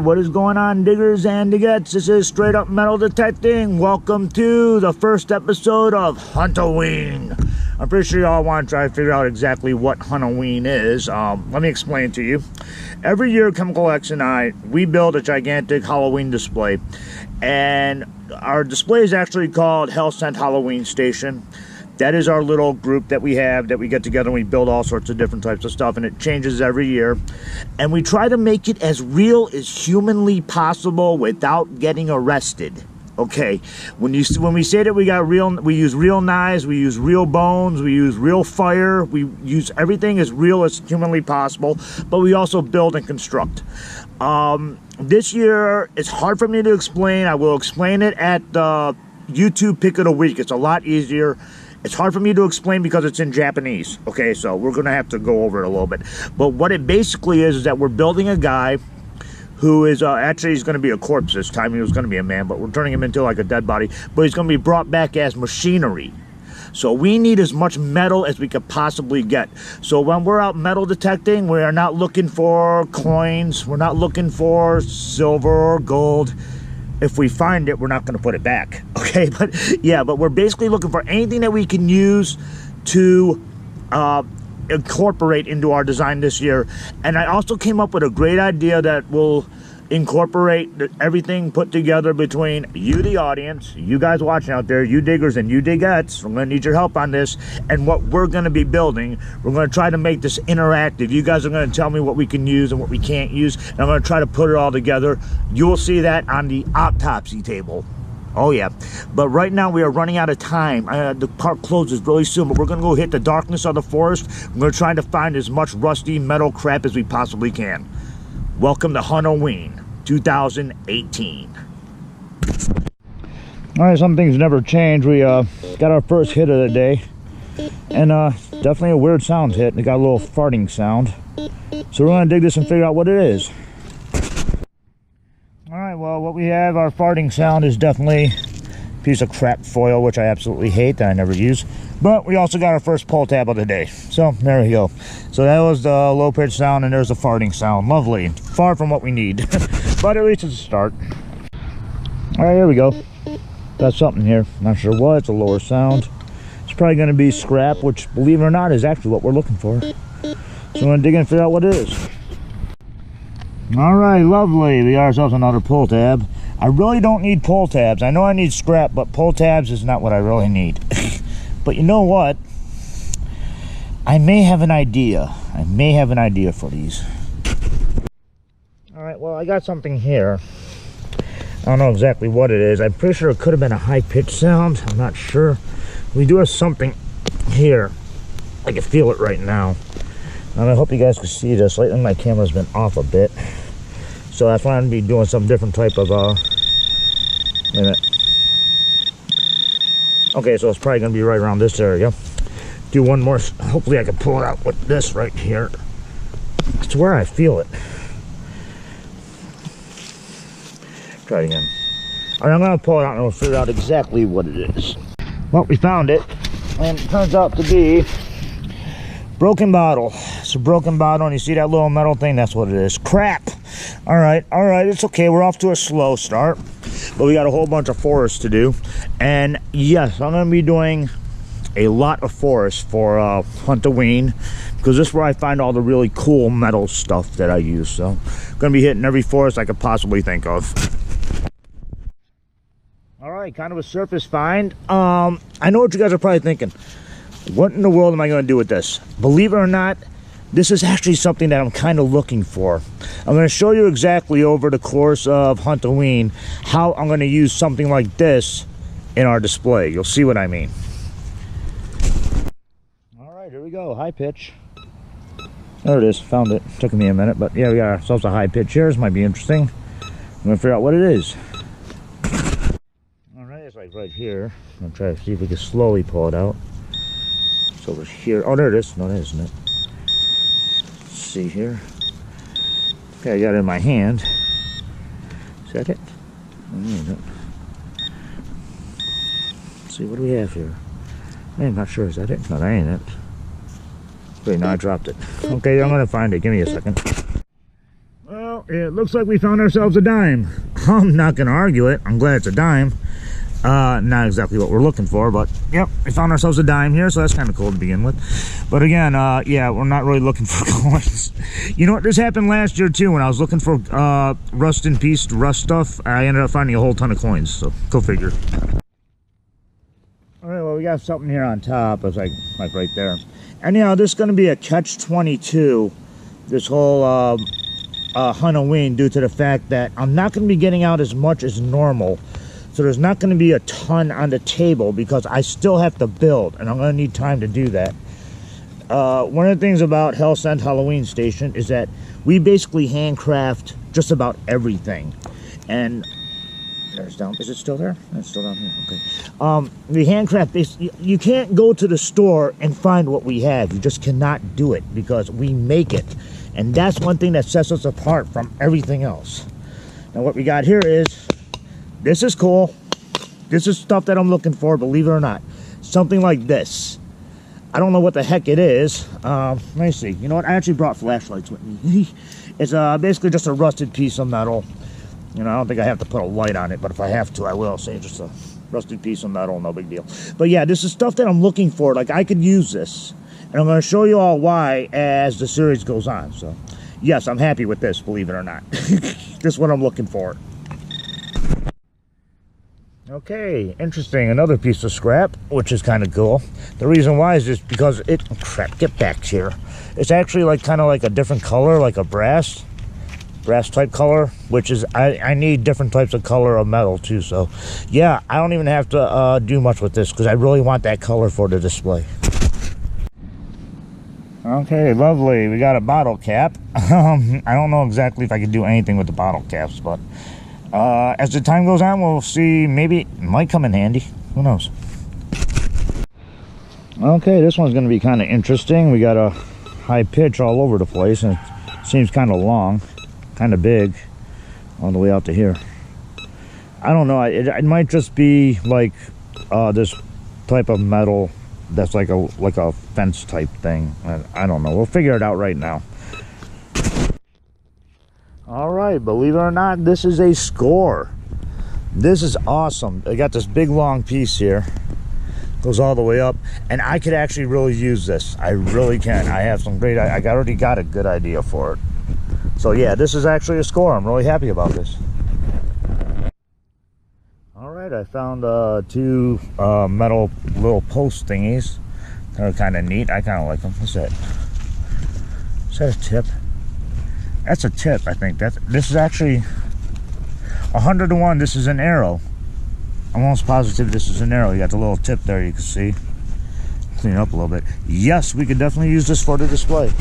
what is going on, diggers and diggets? This is Straight Up Metal Detecting. Welcome to the first episode of Hunt-O-Ween. I'm pretty sure y'all want to try to figure out exactly what Hunt-O-Ween is. Let me explain to you. Every year, Chemical X and I, we build a gigantic Halloween display. And our display is actually called Hell Sent Halloween Station. That is our little group that we have, that we get together and we build all sorts of different types of stuff, and it changes every year. And we try to make it as real as humanly possible without getting arrested. Okay, when we say that we use real knives, we use real bones, we use real fire, we use everything as real as humanly possible, but we also build and construct. This year, it's hard for me to explain. I will explain it at the YouTube Pick of the Week. It's a lot easier. It's hard for me to explain because it's in Japanese. Okay, so we're going to have to go over it a little bit. But what it basically is that we're building a guy who is, actually he's going to be a corpse this time. He was going to be a man, but we're turning him into like a dead body. But he's going to be brought back as machinery. So we need as much metal as we could possibly get. So when we're out metal detecting, we are not looking for coins. We're not looking for silver or gold. If we find it, we're not going to put it back. Okay, but yeah, but we're basically looking for anything that we can use to incorporate into our design this year. And I also came up with a great idea that will incorporate everything put together between you, the audience, you guys watching out there, you diggers and you digettes. I'm going to need your help on this, and what we're going to be building. We're going to try to make this interactive. You guys are going to tell me what we can use and what we can't use, and I'm going to try to put it all together. You will see that on the autopsy table. Oh yeah, but right now we are running out of time. The park closes really soon, but we're going to go hit the darkness of the forest. We're trying to find as much rusty metal crap as we possibly can. Welcome to Hunt-O-Ween 2018. Alright, some things never change. We got our first hit of the day, and definitely a weird sound hit. It got a little farting sound, so we're going to dig this and figure out what it is. Alright, well, what we have, our farting sound, is definitely a piece of crap foil, which I absolutely hate, that I never use. But we also got our first pull tab of the day. So, there we go. So that was the low pitch sound, and there's the farting sound. Lovely. Far from what we need. But at least it's a start. Alright, here we go. Got something here. Not sure what. It's a lower sound. It's probably going to be scrap, which, believe it or not, is actually what we're looking for. So we're going to dig in and figure out what it is. Alright, lovely. We got ourselves another pull tab. I really don't need pull tabs. I know I need scrap, but pull tabs is not what I really need. But you know what? I may have an idea. I may have an idea for these. Alright, well, I got something here. I don't know exactly what it is. I'm pretty sure it could have been a high-pitched sound. I'm not sure. We do have something here. I can feel it right now. And I hope you guys can see this. Lately my camera's been off a bit. So that's why I'm going to be doing some different type of, wait a minute. Okay, so it's probably going to be right around this area. Do one more. Hopefully I can pull it out with this right here. It's where I feel it. Try it again. Alright, I'm going to pull it out and we'll figure out exactly what it is. Well, we found it. And it turns out to be broken bottle. It's a broken bottle, and you see that little metal thing? That's what it is. Crap! Alright, it's okay. We're off to a slow start. But we got a whole bunch of forest to do. And yes, I'm going to be doing a lot of forest for Hunt-O-Ween, because this is where I find all the really cool metal stuff that I use. So I'm going to be hitting every forest I could possibly think of. Alright, kind of a surface find. I know what you guys are probably thinking. What in the world am I going to do with this? Believe it or not, this is actually something that I'm kind of looking for. I'm going to show you exactly over the course of Hunt-O-Ween how I'm going to use something like this in our display. You'll see what I mean. Alright, here we go. High pitch. There it is. Found it. Took me a minute, but yeah, we got ourselves a high pitch here. This might be interesting. I'm going to figure out what it is. Alright, it's like right here. I'm going to try to see if we can slowly pull it out. It's over here. Oh, there it is. No, that isn't it. See here. Okay, I got it in my hand. Is that it? Let's see, what do we have here? I'm not sure. Is that it? No, that ain't it. Wait, no, I dropped it. Okay, I'm gonna find it. Give me a second. Well, it looks like we found ourselves a dime. I'm not gonna argue it. I'm glad it's a dime. Not exactly what we're looking for, but yep, we found ourselves a dime here, so that's kind of cool to begin with. But again, yeah, we're not really looking for coins. You know what, this happened last year too. When I was looking for rust in peace, rust stuff, I ended up finding a whole ton of coins, so go figure. All right, well, we got something here on top. It's like right there. Anyhow, this is going to be a catch-22, this whole Hunt-O-Ween, due to the fact that I'm not going to be getting out as much as normal. So there's not going to be a ton on the table because I still have to build, and I'm going to need time to do that. One of the things about Hellsend Halloween Station is that we basically handcraft just about everything. And there's down. Is it still there? It's still down here. Okay. We handcraft this. You can't go to the store and find what we have. You just cannot do it because we make it, and that's one thing that sets us apart from everything else. Now, what we got here is. This is cool. This is stuff that I'm looking for, believe it or not. Something like this. I don't know what the heck it is. Let me see. You know what? I actually brought flashlights with me. It's basically just a rusted piece of metal. You know, I don't think I have to put a light on it, but if I have to, I will. Say just a rusted piece of metal, no big deal. But yeah, this is stuff that I'm looking for. Like, I could use this. And I'm going to show you all why as the series goes on. So, yes, I'm happy with this, believe it or not. This is what I'm looking for. Okay, interesting. Another piece of scrap, which is kind of cool. The reason why is just because it... Oh, crap, get back here. It's actually like kind of like a different color, like a brass type color, which is... I need different types of color of metal, too. So, yeah, I don't even have to do much with this because I really want that color for the display. Okay, lovely. We got a bottle cap. I don't know exactly if I can do anything with the bottle caps, but... as the time goes on, we'll see. Maybe it might come in handy. Who knows? Okay, this one's going to be kind of interesting. We got a high pitch all over the place, and it seems kind of long, kind of big, all the way out to here. I don't know. It might just be like this type of metal that's like a fence type thing. I don't know. We'll figure it out right now. All right, believe it or not, this is a score. This is awesome. I got this big long piece here. Goes all the way up, and I could actually really use this. I really can. I have some great, I already got a good idea for it. So yeah, this is actually a score. I'm really happy about this. All right, I found two metal little post thingies. They're kind of neat. I kind of like them. What's that? Is that a tip? That's a tip, I think. This is actually 100 to 1. This is an arrow. I'm almost positive this is an arrow. You got the little tip there, you can see. Clean it up a little bit. Yes, we could definitely use this for the display.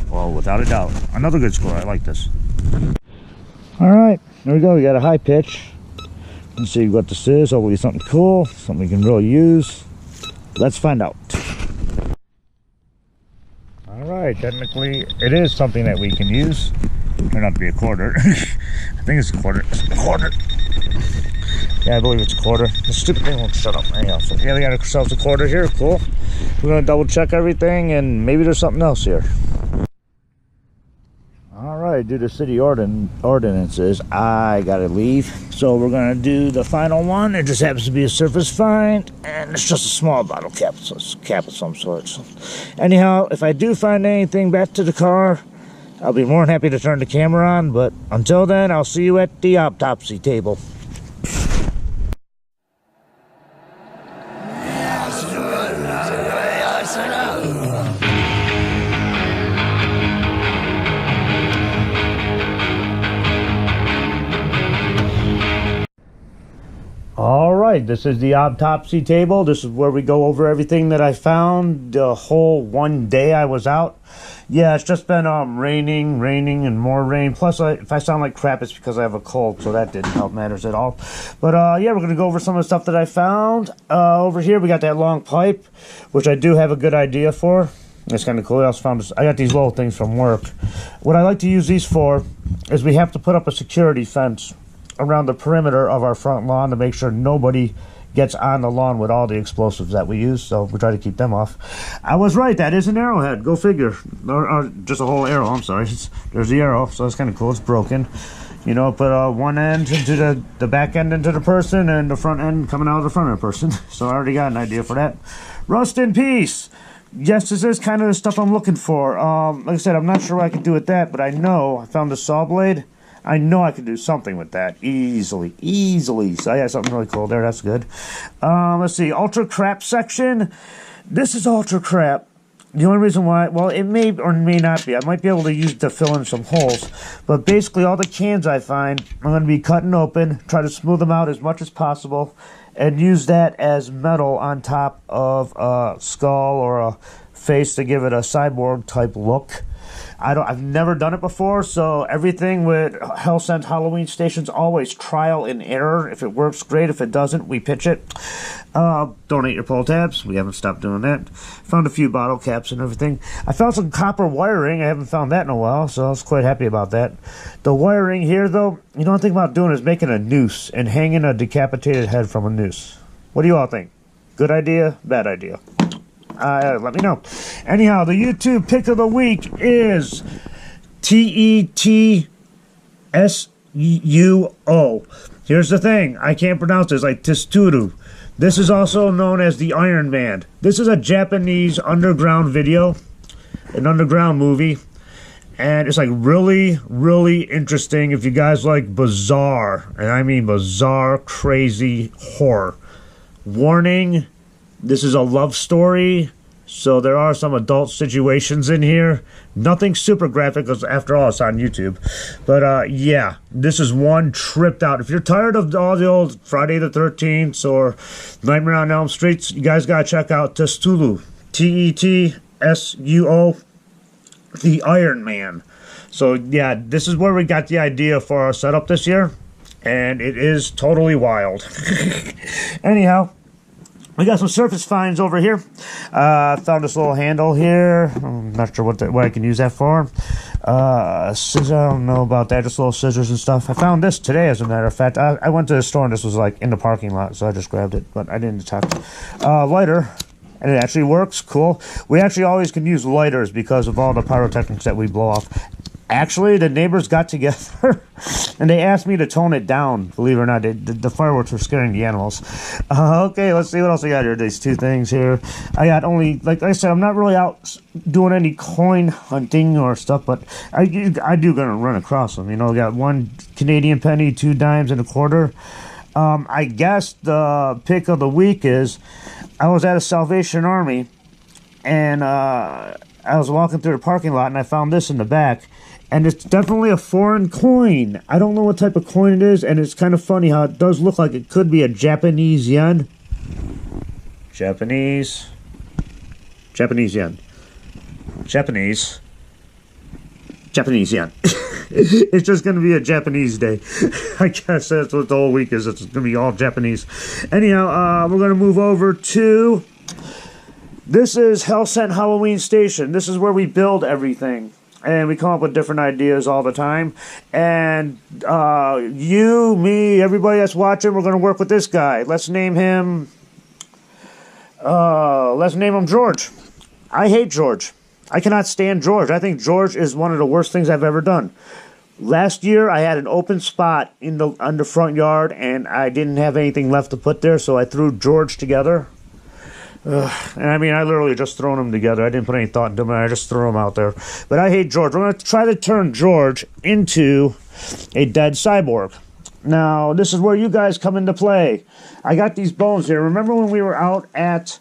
Well, without a doubt. Another good score. I like this. All right, there we go. We got a high pitch. Let's see what this is. Hopefully something cool, something we can really use. Let's find out. All right, technically it is something that we can use. Turned out to be a quarter. I think it's a quarter. It's a quarter. Yeah, I believe it's a quarter. The stupid thing won't shut up. Anyhow, so yeah, we got ourselves a quarter here. Cool. We're gonna double check everything, and maybe there's something else here. All right, due to city ordinances, I gotta leave. So we're gonna do the final one. It just happens to be a surface find, and it's just a small bottle cap, so it's a cap of some sort. So anyhow, if I do find anything back to the car, I'll be more than happy to turn the camera on. But until then, I'll see you at the autopsy table. All right, this is the autopsy table. This is where we go over everything that I found the whole one day I was out. Yeah, it's just been raining, and more rain. Plus, if I sound like crap, it's because I have a cold, so that didn't help matters at all. But yeah, we're going to go over some of the stuff that I found. Over here, we got that long pipe, which I do have a good idea for. That's kind of cool. I also found this. I got these little things from work. What I like to use these for is we have to put up a security fence around the perimeter of our front lawn to make sure nobody gets on the lawn with all the explosives that we use, so we try to keep them off. I was right, that is an arrowhead. Go figure. Or just a whole arrow, I'm sorry. There's the arrow, so it's kind of cool. It's broken. You know, put one end into the back end into the person, and the front end coming out of the front of the person. So I already got an idea for that. Rust in peace. Yes, this is kind of the stuff I'm looking for. Like I said, I'm not sure what I could do with that, but I know I found the saw blade. I know I could do something with that easily. So I got something really cool there. That's good. Let's see. Ultra crap section. This is ultra crap. The only reason why, well, it may or may not be. I might be able to use it to fill in some holes. But basically, all the cans I find, I'm going to be cutting open, try to smooth them out as much as possible, and use that as metal on top of a skull or a face to give it a cyborg type look. I've never done it before, so everything with Hellsent Halloween stations always trial and error. If it works, great. If it doesn't, we pitch it. Donate your pull tabs. We haven't stopped doing that. Found a few bottle caps and everything. I found some copper wiring. I haven't found that in a while, so I was quite happy about that. The wiring here, though, you know what I'm thinking about doing is making a noose and hanging a decapitated head from a noose. What do you all think? Good idea? Bad idea? Let me know. Anyhow, the YouTube pick of the week is Tetsuo. Here's the thing. I can't pronounce this, like Testuru. This is also known as the Iron Man. This is a Japanese underground video, an underground movie. And it's like really, really interesting if you guys like bizarre, and I mean bizarre, crazy horror. Warning. This is a love story, so there are some adult situations in here. Nothing super graphic, because after all, it's on YouTube. But, yeah, this is one tripped out. If you're tired of all the old Friday the 13th or Nightmare on Elm Street, you guys got to check out Testulu. Tetsuo, the Iron Man. So, yeah, this is where we got the idea for our setup this year, and it is totally wild. Anyhow, we got some surface finds over here. Found this little handle here. I'm not sure what I can use that for. Scissors, I don't know about that. Just little scissors and stuff. I found this today, as a matter of fact. I went to the store and this was like in the parking lot, so I just grabbed it, but I didn't detect. Lighter. And it actually works. Cool. We actually always can use lighters because of all the pyrotechnics that we blow off. Actually, the neighbors got together and they asked me to tone it down. Believe it or not, the fireworks were scaring the animals. Okay, let's see what else I got here. These two things here. I got only, like I said, I'm not really out doing any coin hunting or stuff, but I do gonna run across them. You know, I got one Canadian penny, 2 dimes and a quarter. I guess the pick of the week is I was at a Salvation Army and I was walking through the parking lot and I found this in the back. And it's definitely a foreign coin. I don't know what type of coin it is, and it's kind of funny how it does look like it could be a Japanese yen. Japanese yen. Japanese yen. It's just going to be a Japanese day. I guess that's what the whole week is. It's going to be all Japanese. Anyhow, we're going to move over to... This is Hellsent Halloween Station. This is where we build everything. And we come up with different ideas all the time. And you, me, everybody that's watching, we're going to work with this guy. Let's name him George. I hate George. I cannot stand George. I think George is one of the worst things I've ever done. Last year, I had an open spot on the front yard, and I didn't have anything left to put there, so I threw George together. And I mean, I literally just thrown them together. I didn't put any thought into them. I just threw them out there. But I hate George. We're going to try to turn George into a dead cyborg. Now, this is where you guys come into play. I got these bones here. Remember when we were out at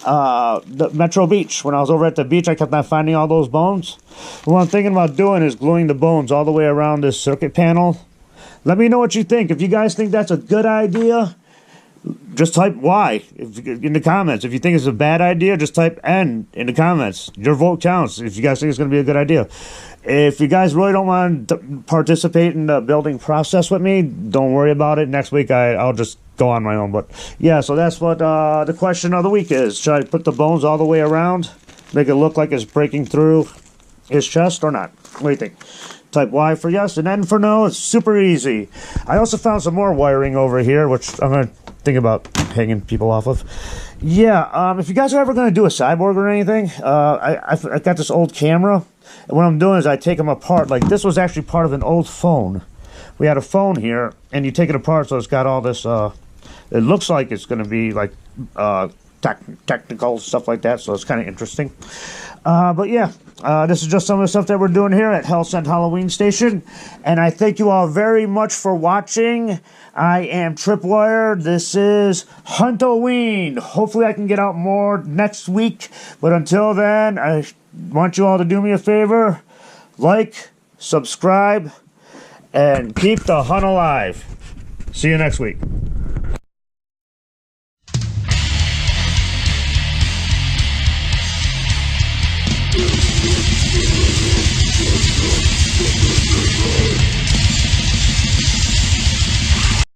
the Metro Beach? When I was over at the beach, I kept on finding all those bones. What I'm thinking about doing is gluing the bones all the way around this circuit panel. Let me know what you think. If you guys think that's a good idea, just type Y in the comments. If you think it's a bad idea, just type N in the comments. Your vote counts if you guys think it's going to be a good idea. If you guys really don't want to participate in the building process with me, don't worry about it. Next week, I'll just go on my own. But yeah, so that's what the question of the week is. Should I put the bones all the way around, make it look like it's breaking through his chest or not? What do you think? Type Y for yes and N for no. It's super easy. I also found some more wiring over here, which I'm going to thing about hanging people off of. Yeah, if you guys are ever going to do a cyborg or anything, I got this old camera, and what I'm doing is I take them apart. Like, this was actually part of an old phone. We had a phone here, and you take it apart, so it's got all this, it looks like it's going to be, like, technical stuff like that, so it's kind of interesting. But yeah, this is just some of the stuff that we're doing here at Hell Sent Halloween Station, and I thank you all very much for watching. I am Tripwire. This is Hunt-O-Ween. Hopefully I can get out more next week, but until then, I want you all to do me a favor. Like, subscribe, and keep the hunt alive. See you next week.